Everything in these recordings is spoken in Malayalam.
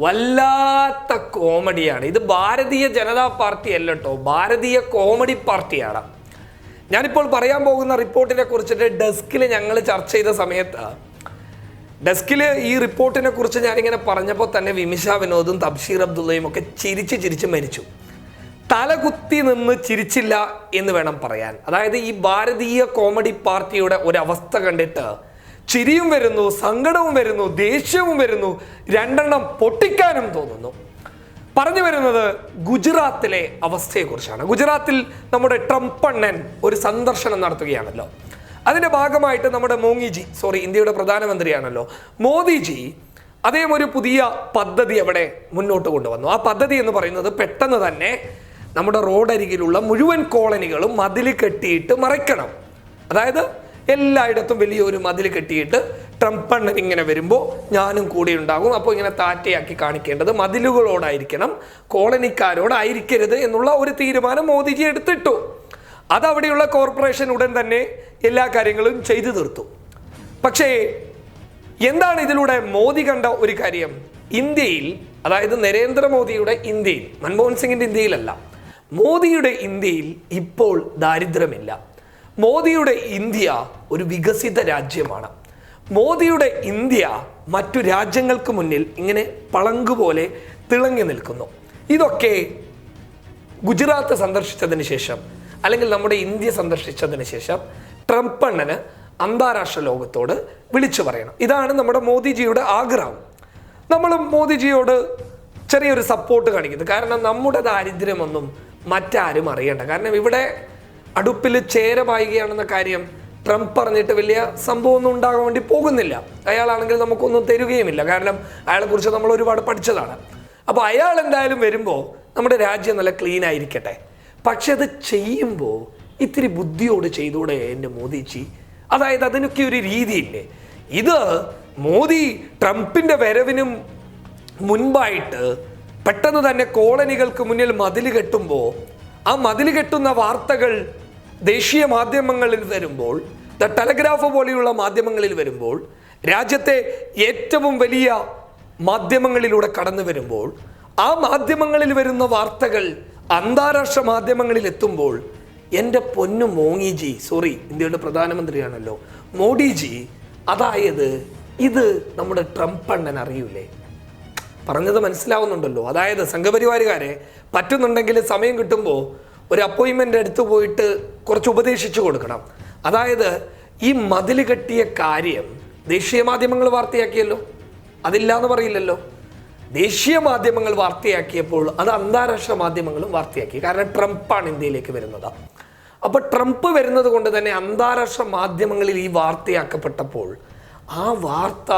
വല്ലാത്ത കോമഡിയാണ് ഇത്. ഭാരതീയ ജനതാ പാർട്ടി അല്ല കേട്ടോ, ഭാരതീയ കോമഡി പാർട്ടിയാണ്. ഞാനിപ്പോൾ പറയാൻ പോകുന്ന റിപ്പോർട്ടിനെ കുറിച്ചിട്ട് ഡെസ്കിൽ ഞങ്ങൾ ചർച്ച ചെയ്ത സമയത്ത് ഈ റിപ്പോർട്ടിനെ കുറിച്ച് ഞാനിങ്ങനെ പറഞ്ഞപ്പോൾ തന്നെ വിമിഷ വിനോദും തബ്ഷീർ അബ്ദുള്ളയും ഒക്കെ ചിരിച്ച് മരിച്ചു. തലകുത്തി നിന്ന് ചിരിച്ചില്ല എന്ന് വേണം പറയാൻ. അതായത് ഈ ഭാരതീയ കോമഡി പാർട്ടിയുടെ ഒരവസ്ഥ കണ്ടിട്ട് ചിരിയും വരുന്നു, സങ്കടവും വരുന്നു, ദേഷ്യവും വരുന്നു, രണ്ടെണ്ണം പൊട്ടിക്കാനും തോന്നുന്നു. പറഞ്ഞു വരുന്നത് ഗുജറാത്തിലെ അവസ്ഥയെക്കുറിച്ചാണ്. ഗുജറാത്തിൽ നമ്മുടെ ട്രംപ് അണ്ണൻ ഒരു സന്ദർശനം നടത്തുകയാണല്ലോ. അതിൻ്റെ ഭാഗമായിട്ട് നമ്മുടെ ഇന്ത്യയുടെ പ്രധാനമന്ത്രിയാണല്ലോ മോദിജി, അദ്ദേഹം ഒരു പുതിയ പദ്ധതി അവിടെ മുന്നോട്ട് കൊണ്ടുവന്നു. ആ പദ്ധതി എന്ന് പറയുന്നത് പെട്ടെന്ന് തന്നെ നമ്മുടെ റോഡരികിലുള്ള മുഴുവൻ കോളനികളും മതിൽ കെട്ടിയിട്ട് മറയ്ക്കണം. അതായത് എല്ലായിടത്തും വലിയൊരു മതിൽ കെട്ടിയിട്ട് ട്രംപ് അണ്ണൻ ഇങ്ങനെ വരുമ്പോൾ ഞാനും കൂടെ ഉണ്ടാകും. അപ്പോൾ ഇങ്ങനെ താറ്റയാക്കി കാണിക്കേണ്ടത് മതിലുകളോടായിരിക്കണം, കോളനിക്കാരോടായിരിക്കരുത് എന്നുള്ള ഒരു തീരുമാനം മോദിജി എടുത്തിട്ടു. അതവിടെയുള്ള കോർപ്പറേഷൻ ഉടൻ തന്നെ എല്ലാ കാര്യങ്ങളും ചെയ്തു തീർത്തു. പക്ഷേ എന്താണ് ഇതിലൂടെ മോദി കണ്ട ഒരു കാര്യം? ഇന്ത്യയിൽ, അതായത് നരേന്ദ്രമോദിയുടെ ഇന്ത്യയിൽ, മൻമോഹൻ സിംഗിന്റെ ഇന്ത്യയിലല്ല, മോദിയുടെ ഇന്ത്യയിൽ ഇപ്പോൾ ദാരിദ്ര്യമില്ല. മോദിയുടെ ഇന്ത്യ ഒരു വികസിത രാജ്യമാണ്. മോദിയുടെ ഇന്ത്യ മറ്റു രാജ്യങ്ങൾക്ക് മുന്നിൽ ഇങ്ങനെ പളങ്കുപോലെ തിളങ്ങി നിൽക്കുന്നു. ഇതൊക്കെ ഗുജറാത്ത് സന്ദർശിച്ചതിന് ശേഷം, അല്ലെങ്കിൽ നമ്മുടെ ഇന്ത്യ സന്ദർശിച്ചതിന് ശേഷം ട്രംപ് അണ്ണന് അന്താരാഷ്ട്ര ലോകത്തോട് വിളിച്ചു പറയണം. ഇതാണ് നമ്മുടെ മോദിജിയുടെ ആഗ്രഹം. നമ്മളും മോദിജിയോട് ചെറിയൊരു സപ്പോർട്ട് കാണിക്കുന്നത്. കാരണം നമ്മുടെ ദാരിദ്ര്യമൊന്നും മറ്റാരും അറിയണ്ട. കാരണം ഇവിടെ അടുപ്പിൽ ചേര പായുകയാണെന്ന കാര്യം ട്രംപ് പറഞ്ഞിട്ട് വലിയ സംഭവമൊന്നും ഉണ്ടാകാൻ വേണ്ടി പോകുന്നില്ല. അയാളാണെങ്കിൽ നമുക്കൊന്നും തരുകയുമില്ല. കാരണം അയാളെക്കുറിച്ച് നമ്മൾ ഒരുപാട് പഠിച്ചതാണ്. അപ്പോൾ അയാൾ എന്തായാലും വരുമ്പോൾ നമ്മുടെ രാജ്യം നല്ല ക്ലീൻ ആയിരിക്കട്ടെ. പക്ഷെ അത് ചെയ്യുമ്പോൾ ഇത്തിരി ബുദ്ധിയോട് ചെയ്തൂടെ എൻ്റെ മോദിജി? അതായത് അതിനൊക്കെ ഒരു രീതിയില്ലേ? ഇത് മോദി ട്രംപിൻ്റെ വരവിനും മുൻപായിട്ട് പെട്ടെന്ന് തന്നെ കോളനികൾക്ക് മുന്നിൽ മതിൽ കെട്ടുമ്പോൾ, ആ മതിൽ കെട്ടുന്ന വാർത്തകൾ ദേശീയ മാധ്യമങ്ങളിൽ വരുമ്പോൾ, ദ ടെലഗ്രാഫ് പോലെയുള്ള മാധ്യമങ്ങളിൽ വരുമ്പോൾ, രാജ്യത്തെ ഏറ്റവും വലിയ മാധ്യമങ്ങളിലൂടെ കടന്നു വരുമ്പോൾ, ആ മാധ്യമങ്ങളിൽ വരുന്ന വാർത്തകൾ അന്താരാഷ്ട്ര മാധ്യമങ്ങളിൽ എത്തുമ്പോൾ, എൻ്റെ പൊന്നു മോങ്ങിജി, ഇന്ത്യയുടെ പ്രധാനമന്ത്രിയാണല്ലോ മോഡിജി, അതായത് ഇത് നമ്മുടെ ട്രംപ് അണ്ണൻ അറിയൂലേ? പറഞ്ഞത് മനസ്സിലാവുന്നുണ്ടല്ലോ. അതായത് സംഘപരിവാരുകാരെ പറ്റുന്നുണ്ടെങ്കിൽ സമയം കിട്ടുമ്പോൾ ഒരു അപ്പോയിൻമെൻ്റ് എടുത്തു പോയിട്ട് കുറച്ച് ഉപദേശിച്ചു കൊടുക്കണം. അതായത് ഈ മതിൽ കെട്ടിയ കാര്യം ദേശീയ മാധ്യമങ്ങൾ വാർത്തയാക്കിയല്ലോ, അതില്ല എന്ന് പറയില്ലല്ലോ. ദേശീയ മാധ്യമങ്ങൾ വാർത്തയാക്കിയപ്പോൾ അത് അന്താരാഷ്ട്ര മാധ്യമങ്ങളും വാർത്തയാക്കി. കാരണം ട്രംപ്പാണ് ഇന്ത്യയിലേക്ക് വരുന്നത്. അപ്പോൾ ട്രംപ് വരുന്നത് കൊണ്ട് തന്നെ അന്താരാഷ്ട്ര മാധ്യമങ്ങളിൽ ഈ വാർത്തയാക്കപ്പെട്ടപ്പോൾ ആ വാർത്ത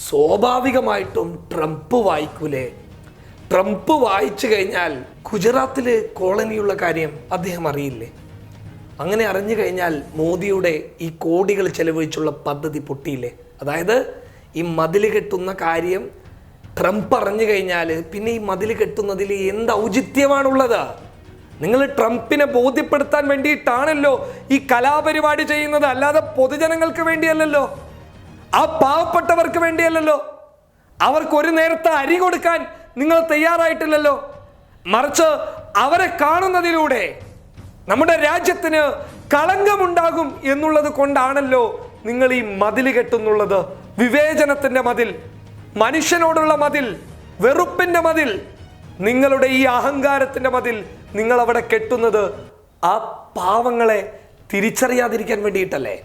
സ്വാഭാവികമായിട്ടും ട്രംപ് വായിക്കൂലേ? ട്രംപ് വായിച്ചു കഴിഞ്ഞാൽ ഗുജറാത്തില് കോളനിയുള്ള കാര്യം അദ്ദേഹം അറിയില്ലേ? അങ്ങനെ അറിഞ്ഞു കഴിഞ്ഞാൽ മോദിയുടെ ഈ കോടികൾ ചെലവഴിച്ചുള്ള പദ്ധതി പൊട്ടിയില്ലേ? അതായത് ഈ മതിൽ കെട്ടുന്ന കാര്യം ട്രംപ് അറിഞ്ഞു കഴിഞ്ഞാൽ പിന്നെ ഈ മതിൽ കെട്ടുന്നതിൽ എന്ത് ഔചിത്യമാണുള്ളത്? നിങ്ങൾ ട്രംപിനെ ബോധ്യപ്പെടുത്താൻ വേണ്ടിയിട്ടാണല്ലോ ഈ കലാപരിപാടി ചെയ്യുന്നത്, അല്ലാതെ പൊതുജനങ്ങൾക്ക് വേണ്ടിയല്ലല്ലോ, ആ പാവപ്പെട്ടവർക്ക് വേണ്ടിയല്ലല്ലോ. അവർക്ക് ഒരു നേരത്തെ അരി കൊടുക്കാൻ നിങ്ങൾ തയ്യാറായിട്ടില്ലല്ലോ. മറിച്ച് അവരെ കാണുന്നതിലൂടെ നമ്മുടെ രാജ്യത്തിന് കളങ്കമുണ്ടാകും എന്നുള്ളത് കൊണ്ടാണല്ലോ നിങ്ങൾ ഈ മതിൽ കെട്ടുന്നുള്ളത്. വിവേചനത്തിന്റെ മതിൽ, മനുഷ്യനോടുള്ള മതിൽ, വെറുപ്പിന്റെ മതിൽ, നിങ്ങളുടെ ഈ അഹങ്കാരത്തിന്റെ മതിൽ നിങ്ങൾ അവിടെ കെട്ടുന്നത് ആ പാവങ്ങളെ തിരിച്ചറിയാതിരിക്കാൻ വേണ്ടിയിട്ടല്ലേ?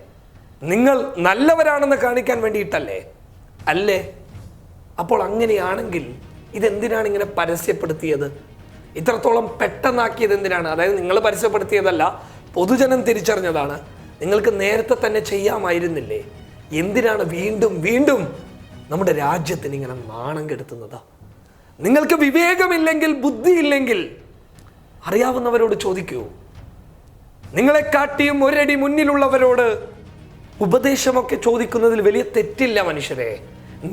നിങ്ങൾ നല്ലവരാണെന്ന് കാണിക്കാൻ വേണ്ടിയിട്ടല്ലേ? അല്ലേ? അപ്പോൾ അങ്ങനെയാണെങ്കിൽ ഇതെന്തിനാണ് ഇങ്ങനെ പരസ്യപ്പെടുത്തിയത്? ഇത്രത്തോളം പെട്ടെന്നാക്കിയത് എന്തിനാണ്? അതായത് നിങ്ങൾ പരസ്യപ്പെടുത്തിയതല്ല, പൊതുജനം തിരിച്ചറിഞ്ഞതാണ്. നിങ്ങൾക്ക് നേരത്തെ തന്നെ ചെയ്യാമായിരുന്നില്ലേ? എന്തിനാണ് വീണ്ടും വീണ്ടും നമ്മുടെ രാജ്യത്തിന് ഇങ്ങനെ നാണം കെടുത്തുന്നത്? നിങ്ങൾക്ക് വിവേകമില്ലെങ്കിൽ, ബുദ്ധിയില്ലെങ്കിൽ അറിയാവുന്നവരോട് ചോദിക്കൂ. നിങ്ങളെക്കാട്ടിയും ഒരടി മുന്നിലുള്ളവരോട് ഉപദേശമൊക്കെ ചോദിക്കുന്നതിൽ വലിയ തെറ്റില്ല മനുഷ്യരെ.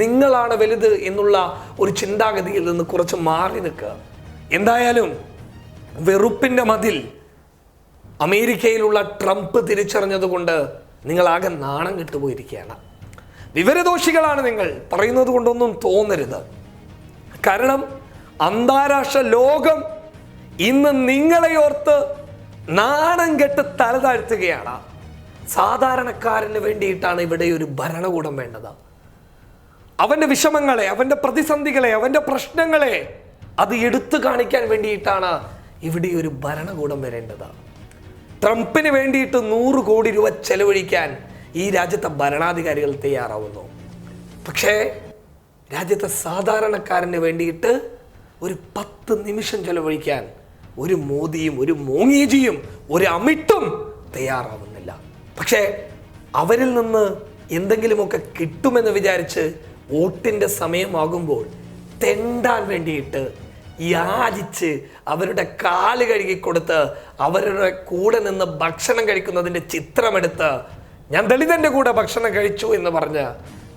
നിങ്ങളാണ് വലുത് എന്നുള്ള ഒരു ചിന്താഗതിയിൽ നിന്ന് കുറച്ച് മാറി നിൽക്കുക. എന്തായാലും വെറുപ്പിന്റെ മതിൽ അമേരിക്കയിലുള്ള ട്രംപ് തിരിച്ചറിഞ്ഞതുകൊണ്ട് നിങ്ങളാകെ നാണം കെട്ടുപോയിരിക്കുകയാണ്. വിവരദോഷികളാണ് നിങ്ങൾ, പറയുന്നത് കൊണ്ടൊന്നും തോന്നരുത്. കാരണം അന്താരാഷ്ട്ര ലോകം ഇന്ന് നിങ്ങളെ ഓർത്ത് നാണം കെട്ട് തല താഴ്ത്തുകയാണ്. സാധാരണക്കാരന് വേണ്ടിയിട്ടാണ് ഇവിടെ ഒരു ഭരണകൂടം വേണ്ടത്. അവൻ്റെ വിഷമങ്ങളെ, അവൻ്റെ പ്രതിസന്ധികളെ, അവൻ്റെ പ്രശ്നങ്ങളെ അത് എടുത്തു കാണിക്കാൻ വേണ്ടിയിട്ടാണ് ഇവിടെ ഒരു ഭരണകൂടം വരേണ്ടത്. ട്രംപിന് വേണ്ടിയിട്ട് 100 കോടി രൂപ ചെലവഴിക്കാൻ ഈ രാജ്യത്തെ ഭരണാധികാരികൾ തയ്യാറാവുന്നു. പക്ഷേ രാജ്യത്തെ സാധാരണക്കാരന് വേണ്ടിയിട്ട് ഒരു 10 നിമിഷം ചെലവഴിക്കാൻ ഒരു മോദിയും ഒരു മോങ്ങിജിയും ഒരു അമിട്ടും തയ്യാറാവുന്നില്ല. പക്ഷേ അവരിൽ നിന്ന് എന്തെങ്കിലുമൊക്കെ കിട്ടുമെന്ന് വിചാരിച്ച് വോട്ടിൻ്റെ സമയമാകുമ്പോൾ തെണ്ടാൻ വേണ്ടിയിട്ട് യാചിച്ച് അവരുടെ കാല് കഴുകിക്കൊടുത്ത് അവരുടെ കൂടെ നിന്ന് ഭക്ഷണം കഴിക്കുന്നതിൻ്റെ ചിത്രമെടുത്ത് ഞാൻ ദളിതൻ്റെ കൂടെ ഭക്ഷണം കഴിച്ചു എന്ന് പറഞ്ഞ്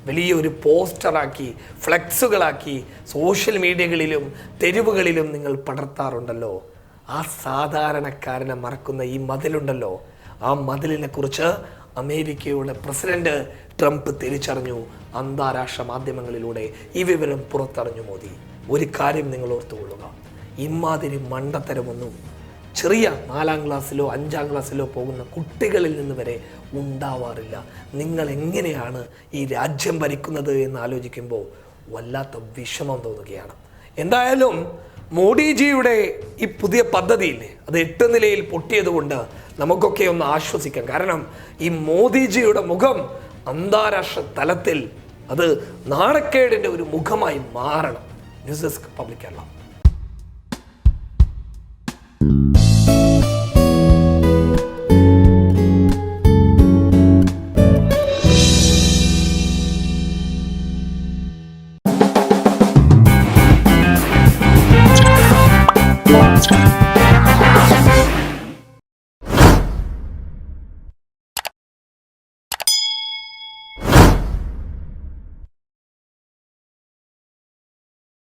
വലിയൊരു പോസ്റ്ററാക്കി, ഫ്ലെക്സുകളാക്കി സോഷ്യൽ മീഡിയകളിലും തെരുവുകളിലും നിങ്ങൾ പടർത്താറുണ്ടല്ലോ. ആ സാധാരണക്കാരനെ മറക്കുന്ന ഈ മതിലുണ്ടല്ലോ, ആ മതിലിനെ കുറിച്ച് അമേരിക്കയുടെ പ്രസിഡന്റ് ട്രംപ് തിരിച്ചറിഞ്ഞു. അന്താരാഷ്ട്ര മാധ്യമങ്ങളിലൂടെ ഈ വിവരം പുറത്തറിഞ്ഞു മോദി. ഒരു കാര്യം നിങ്ങൾ ഓർത്തുകൊള്ളുക, ഇമാതിരി മണ്ടത്തരമൊന്നും ചെറിയ 4ാം ക്ലാസ്സിലോ 5ാം ക്ലാസ്സിലോ പോകുന്ന കുട്ടികളിൽ നിന്ന് വരെ ഉണ്ടാവാറില്ല. നിങ്ങൾ എങ്ങനെയാണ് ഈ രാജ്യം ഭരിക്കുന്നത് എന്ന് ആലോചിക്കുമ്പോൾ വല്ലാത്ത വിഷമം തോന്നുകയാണ്. എന്തായാലും മോഡിജിയുടെ ഈ പുതിയ പദ്ധതിയില്ലേ, അത് 8 നിലയിൽ പൊട്ടിയത് കൊണ്ട് നമുക്കൊക്കെ ഒന്ന് ആശ്വസിക്കാം. കാരണം ഈ മോദിജിയുടെ മുഖം അന്താരാഷ്ട്ര തലത്തിൽ അത് നാണക്കേടിൻ്റെ ഒരു മുഖമായി മാറണം. News desk public Kerala.